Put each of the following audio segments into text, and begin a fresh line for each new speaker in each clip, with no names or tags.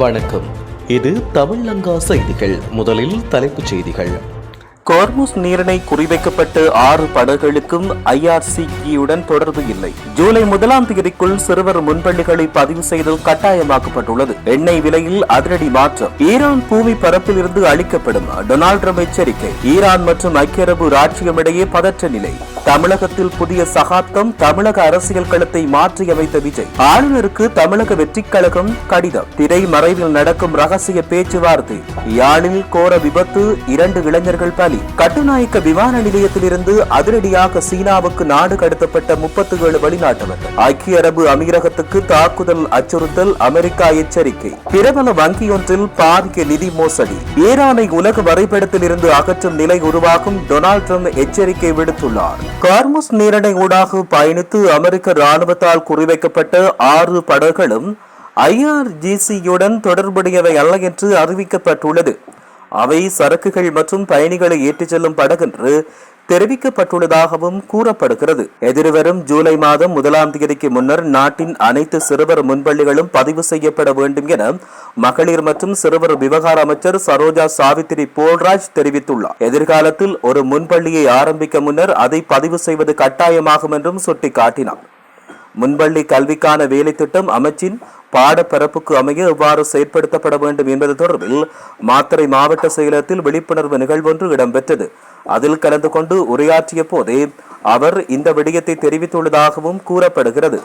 வணக்கம். இது தமிழங்கா செய்திகள். முதலில் தலைப்புச் செய்திகள்.
ஹார்முஸ் நீரிணை குறிவைக்கப்பட்டு 6 படகுகளுக்கும் IRCE-யுடன் தொடர்பு இல்லை. ஜூலை 1ஆம் தேதிக்குள் சிறுவர் முன்பள்ளிகளை பதிவு செய்தல் கட்டாயமாக்கப்பட்டுள்ளது. எண்ணெய் விலையில் அதிரடி மாற்றம். ஈரான் பூமி பரப்பில் இருந்து அளிக்கப்படும். டொனால்ட் ட்ரம்ப் எச்சரிக்கை. ஈரான் மற்றும் ஐக்கிய அரபு ராச்சியம் இடையே பதற்ற நிலை. தமிழகத்தில் புதிய சகாப்தம். தமிழக அரசியல் களத்தை மாற்றியமைத்த விஜய். ஆளுநருக்கு தமிழக வெற்றிக் கழகம் கடிதம். திரை மறைவில் நடக்கும் ரகசிய பேச்சுவார்த்தை. யாழில் கோர விபத்து. 2 இளைஞர்கள் பலி. கட்டுநாயக்க விமான நிலையத்திலிருந்து அதிரடியாக சீனாவுக்கு நாடு கடத்தப்பட்ட 37 வெளிநாட்டவர்கள். ஐக்கிய அரபு அமீரகத்துக்கு தாக்குதல் அச்சுறுத்தல். அமெரிக்கா எச்சரிக்கை. பிரபல வங்கியொன்றில் பாரிய நிதி மோசடி. ஈரானை உலக வரைபடத்தில் இருந்து அகற்றும் நிலை உருவாகும். டொனால்ட் ட்ரம்ப் எச்சரிக்கை விடுத்துள்ளார். ஹார்முஸ் நீரிணை ஊடாக பயணித்து அமெரிக்க ராணுவத்தால் குறிவைக்கப்பட்ட 6 படகுகளும் IRGC-யுடன் தொடர்புடையவை அல்ல என்று அறிவிக்கப்பட்டுள்ளது. அவை சரக்குகள் மற்றும் பயணிகளை ஏற்றிச் செல்லும் படகென்று தெரிவிக்கப்பட்டுள்ளதாகவும் கூறப்படுகிறது. எதிர்வரும் ஜூலை மாதம் 1ஆம் தேதிக்கு முன்னர் நாட்டின் அனைத்து சிறுவர் முன்பள்ளிகளும் பதிவு செய்யப்பட வேண்டும் என மகளிர் மற்றும் சிறுவர் விவகார அமைச்சர் சரோஜா சாவித்திரி போல்ராஜ் தெரிவித்துள்ளார். எதிர்காலத்தில் ஒரு முன்பள்ளியை ஆரம்பிக்க முன்னர் அதை பதிவு செய்வது கட்டாயமாகும் என்றும் சுட்டிக்காட்டினார். முன்பள்ளி கல்விக்கான வேலை திட்டம் அமைச்சின் பாடப்பரப்புக்கு அமைய எவ்வாறு செயற்படுத்தப்பட வேண்டும் என்பது தொடர்பில் மாத்தறை மாவட்ட செயலகத்தில் விழிப்புணர்வு நிகழ்வொன்று இடம்பெற்றது. அதில் கலந்து கொண்டு உரையாற்றிய போதே அவர் இந்த விடயத்தை தெரிவித்துள்ளதாகவும் கூறப்படுகிறது.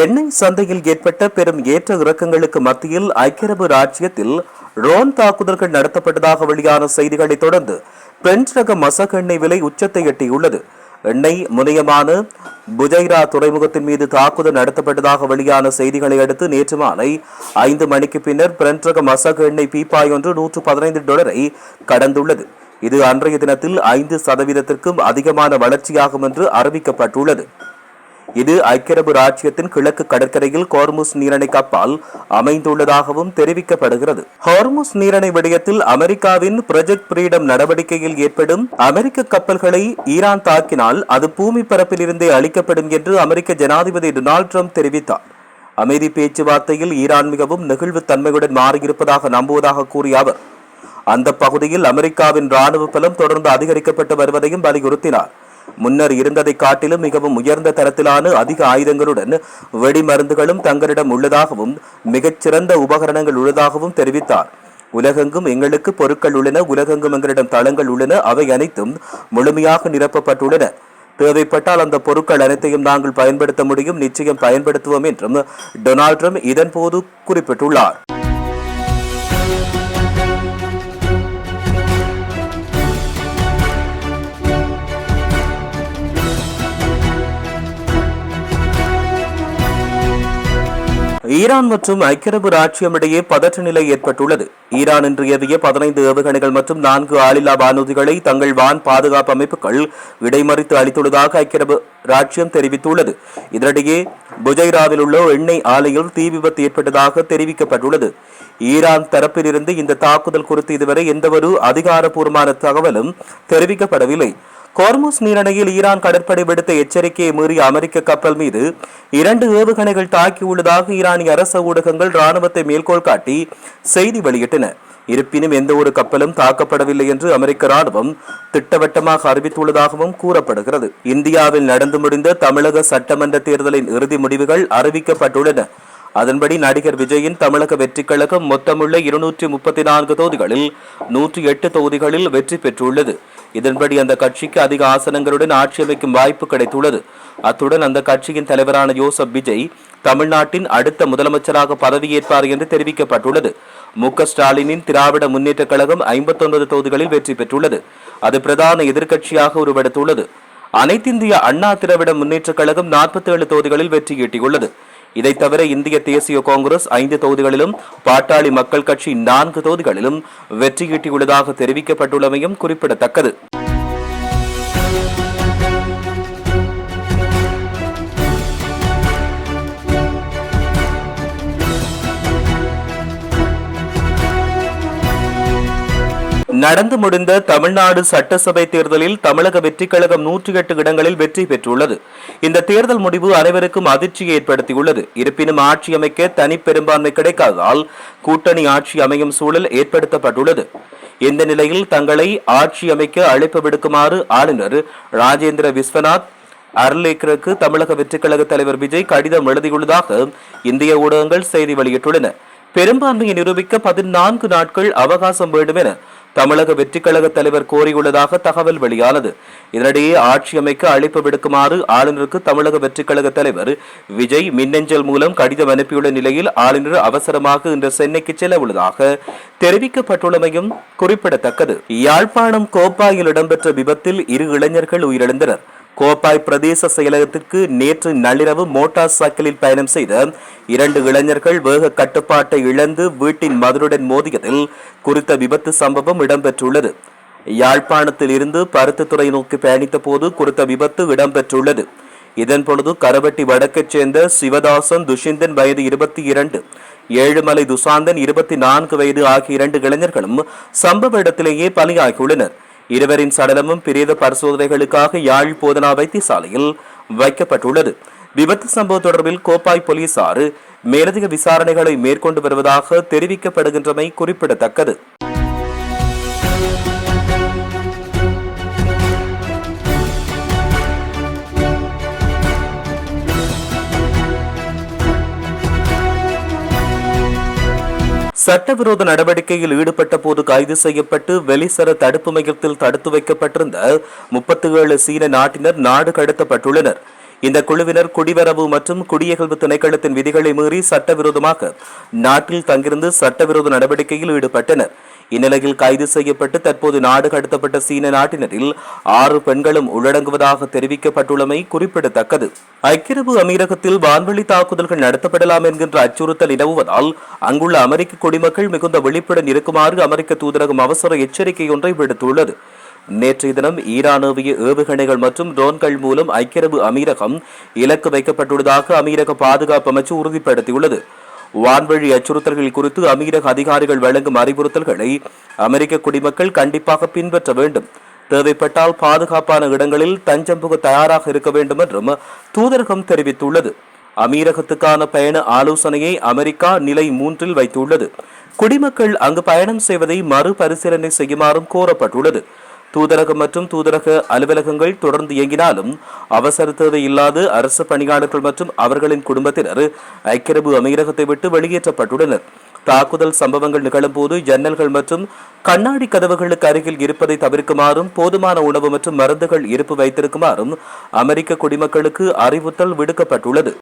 எண்ணெய் சந்தையில் ஏற்பட்ட பெரும் ஏற்ற இறக்கங்களுக்கு மத்தியில் ஐக்கிய அரபு ராச்சியத்தில் ட்ரோன் தாக்குதல்கள் நடத்தப்பட்டதாக வெளியான செய்திகளை தொடர்ந்து பிரெஞ்சு ரக மசக் எண்ணெய் விலை உச்சத்தை எட்டியுள்ளது. எண்ணெய் முனையமான புஜைரா துறைமுகத்தின் மீது தாக்குதல் நடத்தப்பட்டதாக வெளியான செய்திகளை அடுத்து நேற்று மாலை 5 மணிக்கு பின்னர் பிரெஞ்சு ரக மசக் எண்ணெய் பீப்பாய் ஒன்று $115 கடந்துள்ளது. இது அன்றைய தினத்தில் 5% அதிகமான வளர்ச்சியாகும் என்று அறிவிக்கப்பட்டுள்ளது. இது ஐக்கிய அரபு ராச்சியத்தின் கிழக்கு கடற்கரையில் ஹார்முஸ் நீரிணை கப்பால் அமைந்துள்ளதாகவும் தெரிவிக்கப்படுகிறது. ஹார்முஸ் நீரிணை விடயத்தில் அமெரிக்காவின் ப்ராஜெக்ட் ஃப்ரீடம் நடவடிக்கையில் ஏற்படும் அமெரிக்க கப்பல்களை ஈரான் தாக்கினால் அது பூமி பரப்பில் இருந்தே அளிக்கப்படும் என்று அமெரிக்க ஜனாதிபதி டொனால்ட் ட்ரம்ப் தெரிவித்தார். அமைதி பேச்சுவார்த்தையில் ஈரான் மிகவும் நெகிழ்வு தன்மையுடன் மாறியிருப்பதாக நம்புவதாக கூறிய அவர் அந்த பகுதியில் அமெரிக்காவின் ராணுவ பலம் தொடர்ந்து அதிகரிக்கப்பட்டு வருவதையும் வலியுறுத்தினார். முன்னர் இருந்ததை காட்டிலும் மிகவும் உயர்ந்த தரத்திலான அதிக ஆயுதங்களுடன் வெடிமருந்துகளும் தங்களிடம் உள்ளதாகவும் மிகச்சிறந்த உபகரணங்கள் உள்ளதாகவும் தெரிவித்தார். உலகெங்கும் எங்களுக்கு பொருட்கள் உள்ளன. உலகெங்கும் எங்களிடம் தளங்கள் உள்ளன. அவை அனைத்தும் முழுமையாக நிரப்பப்பட்டுள்ளன. தேவைப்பட்டால் அந்த பொருட்கள் அனைத்தையும் நாங்கள் பயன்படுத்த முடியும். நிச்சயம் பயன்படுத்துவோம் என்றும் டொனால்ட் ட்ரம்ப் இதன்போது குறிப்பிட்டுள்ளார். ஈரான் மற்றும் ஐக்கிய அரபு ராச்சியம் இடையே பதற்ற நிலை ஏற்பட்டுள்ளது. ஈரான் இன்று ஏவிய 15 ஏவுகணைகள் மற்றும் 4 ஆளில்லா வானூர்திகளை தங்கள் வான் பாதுகாப்பு அமைப்புகள் இடைமறித்து அளித்துள்ளதாக ஐக்கிய அரபு ராச்சியம் தெரிவித்துள்ளது. இதனிடையே புஜைராவில் உள்ள எண்ணெய் ஆலையில் தீ விபத்து ஏற்பட்டதாக தெரிவிக்கப்பட்டுள்ளது. ஈரான் தரப்பிலிருந்து இந்த தாக்குதல் குறித்து இதுவரை எந்தவொரு அதிகாரப்பூர்வமான தகவலும் தெரிவிக்கப்படவில்லை. ஹார்முஸ் நீரிணையில் ஈரான் கடற்படை விடுத்த எச்சரிக்கையை மீறிய அமெரிக்க கப்பல் மீது 2 ஏவுகணைகள் தாக்கியுள்ளதாக ஈரானிய அரச ஊடகங்கள் ராணுவத்தை மேற்கோள் காட்டி செய்தி வெளியிட்டன. இருப்பினும் எந்த ஒரு கப்பலும் தாக்கப்படவில்லை என்று அமெரிக்க ராணுவம் திட்டவட்டமாக அறிவித்துள்ளதாகவும் கூறப்படுகிறது. இந்தியாவில் நடந்து முடிந்த தமிழக சட்டமன்ற தேர்தலின் இறுதி முடிவுகள் அறிவிக்கப்பட்டுள்ளன. அதன்படி நடிகர் விஜயின் தமிழக வெற்றிக் கழகம் மொத்தமுள்ள 234 தொகுதிகளில் 108 தொகுதிகளில் வெற்றி பெற்றுள்ளது. இதன்படி அந்த கட்சிக்கு அதிக ஆசனங்களுடன் ஆட்சி அமைக்கும் வாய்ப்பு கிடைத்துள்ளது. அத்துடன் அந்த கட்சியின் தலைவரான ஜோசப் விஜய் தமிழ்நாட்டின் அடுத்த முதலமைச்சராக பதவியேற்பார் என்று தெரிவிக்கப்பட்டுள்ளது. மு.க. ஸ்டாலினின் திராவிட முன்னேற்ற கழகம் 59 தொகுதிகளில் வெற்றி பெற்றுள்ளது. அது பிரதான எதிர்க்கட்சியாக உருவெடுத்துள்ளது. அனைத்திந்திய அண்ணா திராவிட முன்னேற்ற கழகம் 47 தொகுதிகளில் வெற்றி ஈட்டியுள்ளது. இதை தவிர இந்திய தேசிய காங்கிரஸ் 5 தொகுதிகளிலும் பாட்டாளி மக்கள் கட்சி 4 தொகுதிகளிலும் வெற்றி ஈட்டியுள்ளதாக தெரிவிக்கப்பட்டுள்ளமையும் குறிப்பிடத்தக்கது. நடந்து முடிந்த தமிழ்நாடு சட்டசபை தேர்தலில் தமிழக வெற்றிக் கழகம் 108 இடங்களில் வெற்றி பெற்றுள்ளது. இந்த தேர்தல் முடிவு அனைவருக்கும் அதிர்ச்சியை ஏற்படுத்தியுள்ளது. இருப்பினும் ஆட்சி அமைக்க தனி பெரும்பான்மை கிடைக்காததால் கூட்டணி ஆட்சி அமையும் சூழல் ஏற்படுத்தப்பட்டுள்ளது. இந்த நிலையில் தங்களை ஆட்சி அமைக்க அழைப்பு விடுக்குமாறு ஆளுநர் ராஜேந்திர விஸ்வநாத் அர்லேக்கருக்கு தமிழக வெற்றிக் கழக தலைவர் விஜய் கடிதம் எழுதியுள்ளதாக இந்திய ஊடகங்கள் செய்தி வெளியிட்டுள்ளன. பெரும்பான்மையை நிரூபிக்க 14 நாட்கள் அவகாசம் வேண்டும் என தமிழக வெற்றிக் கழக தலைவர் கோரியுள்ளதாக தகவல் வெளியானது. இதனிடையே ஆட்சி அமைக்க அழைப்பு விடுக்குமாறு ஆளுநருக்கு தமிழக வெற்றிக் கழக தலைவர் விஜய் மின்னஞ்சல் மூலம் கடிதம் அனுப்பியுள்ள நிலையில் ஆளுநர் அவசரமாக இன்று சென்னைக்கு செல்ல உள்ளதாக தெரிவிக்கப்பட்டுள்ளமையும் குறிப்பிடத்தக்கது. யாழ்ப்பாணம் கோப்பாயில் இடம்பெற்ற விபத்தில் 2 இளைஞர்கள் உயிரிழந்தனர். கோப்பாய் பிரதேச செயலகத்திற்கு நேற்று நள்ளிரவு மோட்டார் சைக்கிளில் பயணம் செய்த 2 இளைஞர்கள் வேக கட்டுப்பாட்டை இழந்து வீட்டின் மதுருடன் மோதியதில் குறித்த விபத்து சம்பவம் இடம்பெற்றுள்ளது. யாழ்ப்பாணத்தில் இருந்து பருத்தித்துறை நோக்கி பயணித்த போது குறித்த விபத்து இடம்பெற்றுள்ளது. இதன்பொழுது கரவட்டி வடக்கைச் சேர்ந்த சிவதாசன் துஷிந்தன் வயது 22, ஏழுமலை துசாந்தன் 24 வயது ஆகிய 2 இளைஞர்களும் சம்பவ இடத்திலேயே பலியாகியுள்ளனர். இருவரின் சடலமும் பிரேத பரிசோதனைகளுக்காக யாழ் போதனா வைத்தியசாலையில் வைக்கப்பட்டுள்ளது. விபத்து சம்பவம் தொடர்பில் கோப்பாய் போலீசார் மேலதிக விசாரணைகளை மேற்கொண்டு வருவதாக தெரிவிக்கப்படுகின்றமை குறிப்பிடத்தக்கது. சட்டவிரோத நடவடிக்கையில் ஈடுபட்ட போது கைது செய்யப்பட்டு வெளிசர தடுப்பு மையத்தில் தடுத்து வைக்கப்பட்டிருந்த 37 சீன நாட்டினர் நாடு கடத்தப்பட்டுள்ளனர். இந்த குழுவினர் குடிவரவு மற்றும் குடியகல்வு திணைக்களத்தின் விதிகளை மீறி சட்டவிரோதமாக நாட்டில் தங்கிருந்து சட்டவிரோத நடவடிக்கையில் ஈடுபட்டனர். இந்நிலையில் கைது செய்யப்பட்டு தற்போது நாடு கடத்தப்பட்ட சீன நாட்டினரில் 6 பெண்களும் உள்ளடங்குவதாக தெரிவிக்கப்பட்டுள்ளமை குறிப்பிடத்தக்கது. ஐக்கிய அரபு அமீரகத்தில் வான்வெளி தாக்குதல்கள் நடத்தப்படலாம் என்கின்ற அச்சுறுத்தல் நிலவுவதால் அங்குள்ள அமெரிக்க குடிமக்கள் மிகுந்த விழிப்புடன் இருக்குமாறு அமெரிக்க தூதரகம் அவசர எச்சரிக்கை ஒன்றை விடுத்துள்ளது. நேற்றைய தினம் ஈரான் ஏவிய ஏவுகணைகள் மற்றும் ட்ரோன்கள் மூலம் ஐக்கிய அரபு அமீரகம் இலக்கு வைக்கப்பட்டுள்ளதாக அமீரக பாதுகாப்பு அமைச்சு உறுதிப்படுத்தியுள்ளது. வான்வழி அச்சுறுத்தல்கள் குறித்து அமீரக அதிகாரிகள் வழங்கும் அறிவுறுத்தல்களை அமெரிக்க குடிமக்கள் கண்டிப்பாக பின்பற்ற வேண்டும். தேவைப்பட்டால் பாதுகாப்பான இடங்களில் தஞ்சம் புக தயாராக இருக்க வேண்டும் என்றும் தூதரகம் தெரிவித்துள்ளது. அமீரகத்துக்கான பயண ஆலோசனையை அமெரிக்கா நிலை 3 வைத்துள்ளது. குடிமக்கள் அங்கு பயணம் செய்வதை மறுபரிசீலனை செய்யுமாறும் கோரப்பட்டுள்ளது. தூதரகம் மற்றும் தூதரக அலுவலகங்கள் தொடர்ந்து இயங்கினாலும் அவசர தேவை இல்லாத அரசு பணியாளர்கள் மற்றும் அவர்களின் குடும்பத்தினர் ஐக்கிய அரபு அமீரகத்தை விட்டு வெளியேற்றப்பட்டுள்ளனர். தாக்குதல் சம்பவங்கள் நிகழும் போது ஜன்னல்கள் மற்றும் கண்ணாடி கதவுகளுக்கு அருகில் இருப்பதை தவிர்க்குமாறும் போதுமான உணவு மற்றும் மருந்துகள் இருப்பு வைத்திருக்குமாறும் அமெரிக்க குடிமக்களுக்கு அறிவுறுத்தல் விடுக்கப்பட்டுள்ளது.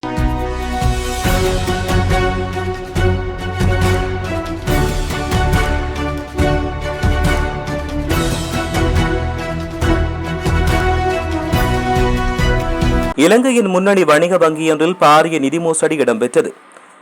இலங்கையின் முன்னணி வணிக வங்கியொன்றில் பாரிய நிதி மோசடி இடம்பெற்றது.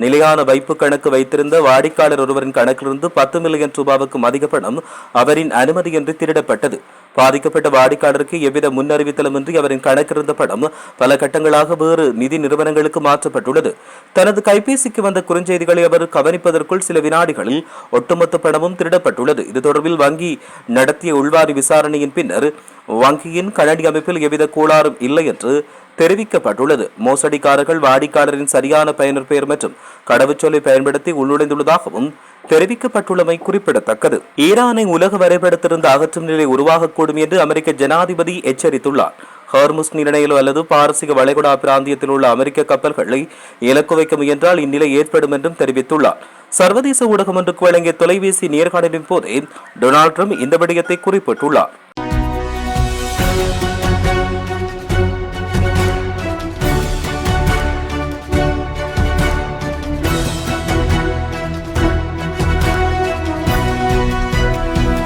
நிலையான வைப்பு கணக்கு வைத்திருந்த வாடிக்கையாளர் ஒருவரின் கணக்கிலிருந்து 10 மில்லியன் ரூபாவுக்கும் அதிக பணம் அவரின் அனுமதியின்றி திருடப்பட்டது. பாதிக்கப்பட்ட வாடிக்கையாளருக்கு எவ்வித முன்னறிவித்தலுமின்றி அவரின் கணக்கிருந்த பணம் பல கட்டங்களாக வேறு நிதி நிறுவனங்களுக்கு மாற்றப்பட்டுள்ளது. தனது கைபேசிக்கு வந்த குறுஞ்செய்திகளை அவர் கவனிப்பதற்குள் சில வினாடிகளில் ஒட்டுமொத்த பணமும் திருடப்பட்டுள்ளது. இது தொடர்பில் வங்கி நடத்திய உள்வாரி விசாரணையின் பின்னர் வங்கியின் கணனி அமைப்பில் எவ்வித கோளாறும் இல்லை என்று தெரிவிக்கப்பட்டுள்ளது. மோசடிக்காரர்கள் வாடிக்கையாளரின் சரியான பயனர் பெயர் மற்றும் கடவுச்சொல்லை பயன்படுத்தி உள்நுழைந்துள்ளதாகவும் தெரிவிக்கப்பட்டுள்ளமை குறிப்பிடத்தக்கது. ஈரானை உலக வரைபடத்திலிருந்து அகற்றும் நிலை உருவாகக்கூடும் என்று அமெரிக்க ஜனாதிபதி எச்சரித்துள்ளார். ஹார்முஸ் நீரிணையிலோ அல்லது பாரசீக வளைகுடா பிராந்தியத்தில் உள்ள அமெரிக்க கப்பல்களை இலக்கு வைக்க முயன்றால் இந்நிலை ஏற்படும் என்றும் தெரிவித்துள்ளார். சர்வதேச ஊடகம் ஒன்றுக்கு வழங்கிய தொலைபேசி நேர்காணலின் போதே டொனால்ட் ட்ரம்ப் இந்த விடயத்தை குறிப்பிட்டுள்ளார்.